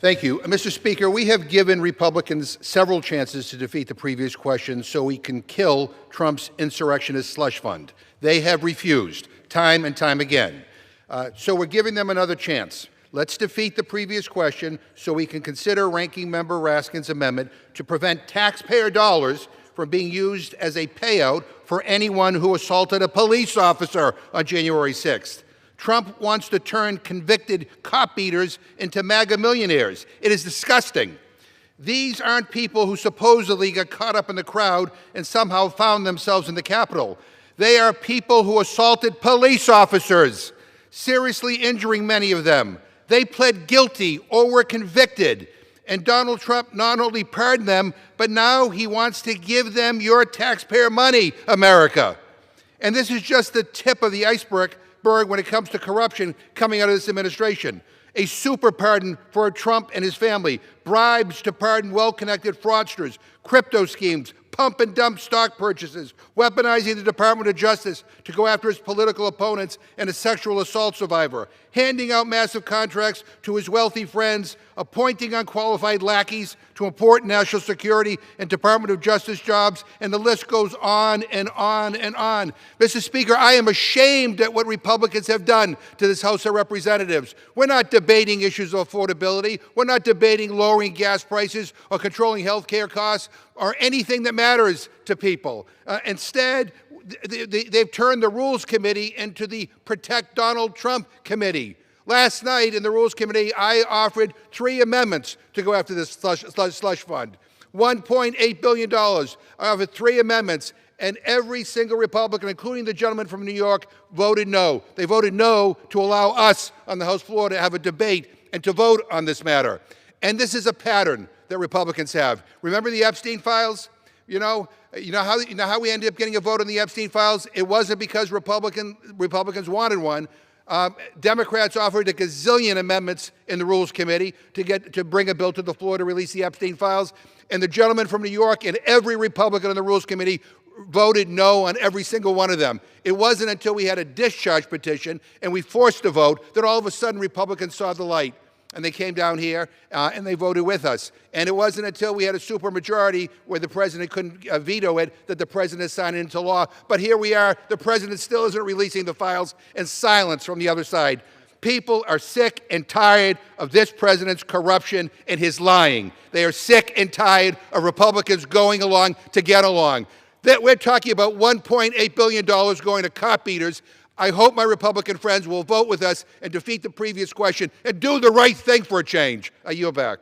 Thank you. Mr. Speaker, we have given Republicans several chances to defeat the previous question so we can kill Trump's insurrectionist slush fund. They have refused time and time again. So we're giving them another chance. Let's defeat the previous question so we can consider Ranking Member Raskin's amendment to prevent taxpayer dollars from being used as a payout for anyone who assaulted a police officer on January 6th. Trump wants to turn convicted cop beaters into MAGA millionaires. It is disgusting. These aren't people who supposedly got caught up in the crowd and somehow found themselves in the Capitol. They are people who assaulted police officers, seriously injuring many of them. They pled guilty or were convicted. And Donald Trump not only pardoned them, but now he wants to give them your taxpayer money, America. And this is just the tip of the iceberg when it comes to corruption coming out of this administration. A super pardon for Trump and his family, bribes to pardon well-connected fraudsters, crypto schemes, pump and dump stock purchases, weaponizing the Department of Justice to go after his political opponents and a sexual assault survivor, handing out massive contracts to his wealthy friends, appointing unqualified lackeys to important national security and Department of Justice jobs, and the list goes on and on and on. Mr. Speaker, I am ashamed at what Republicans have done to this House of Representatives. We're not debating issues of affordability. We're not debating lowering gas prices or controlling health care costs or anything that matters to people. Instead, they've turned the Rules Committee into the Protect Donald Trump Committee. Last night in the Rules Committee, I offered 3 amendments to go after this slush fund. $1.8 billion. I offered 3 amendments, and every single Republican, including the gentleman from New York, voted no. They voted no to allow us on the House floor to have a debate and to vote on this matter. And this is a pattern that Republicans have. Remember the Epstein files? You know how we ended up getting a vote on the Epstein files? It wasn't because Republicans wanted one. Democrats offered a gazillion amendments in the Rules Committee to bring a bill to the floor to release the Epstein files. And the gentleman from New York and every Republican in the Rules Committee voted no on every single one of them. It wasn't until we had a discharge petition and we forced a vote that all of a sudden Republicans saw the light. And they came down here and they voted with us. And it wasn't until we had a supermajority where the president couldn't veto it that the president signed it into law. But here we are, the president still isn't releasing the files, and silence from the other side. People are sick and tired of this president's corruption and his lying. They are sick and tired of Republicans going along to get along. We're talking about $1.8 billion going to cop beaters. I hope my Republican friends will vote with us and defeat the previous question and do the right thing for a change. I yield back.